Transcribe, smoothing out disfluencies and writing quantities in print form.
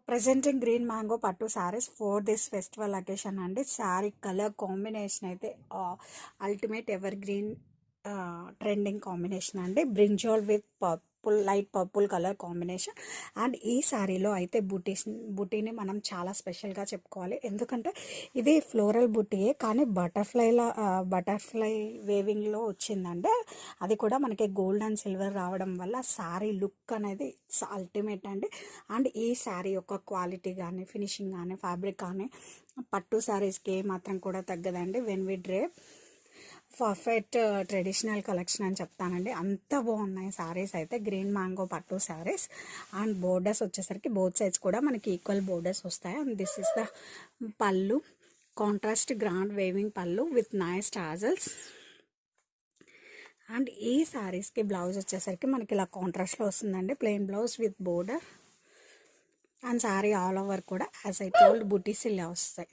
Presenting green mango pattu sarees for this festival occasion and saree color combination అయితే ultimate evergreen trending combination అండి. Brinjal with purple, light purple colour combination. And ఈ శారీలో అయితే బుటీని మనం చాలా స్పెషల్గా చెప్పుకోవాలి. ఎందుకంటే ఇది ఫ్లోరల్ బుటీయే కానీ బటర్ఫ్లై వేవింగ్లో వచ్చిందండి. అది కూడా మనకి గోల్డ్ అండ్ సిల్వర్ రావడం వల్ల శారీ లుక్ అనేది ఇట్స్ అల్టిమేట్ అండి. అండ్ ఈ శారీ యొక్క క్వాలిటీ కానీ ఫినిషింగ్ కానీ ఫ్యాబ్రిక్ కానీ పట్టు శారీస్కి మాత్రం కూడా తగ్గదండి. When we drape perfect traditional collection అని చెప్తానండి. అంత బాగున్నాయి శారీస్ అయితే. గ్రీన్ మ్యాంగో పట్టు శారీస్ అండ్ బోర్డర్స్ వచ్చేసరికి బోత్ సైడ్స్ కూడా మనకి ఈక్వల్ బోర్డర్స్ వస్తాయి. And this is the pallu, contrast grand weaving pallu with nice tassels. And ఈ శారీస్కి బ్లౌజ్ వచ్చేసరికి మనకి ఇలా కాంట్రాస్ట్లో వస్తుందండి. Plain blouse with border and sari all over కూడా యాజ్ ఐ టోల్డ్ బుటీస్ ఇలా వస్తాయి.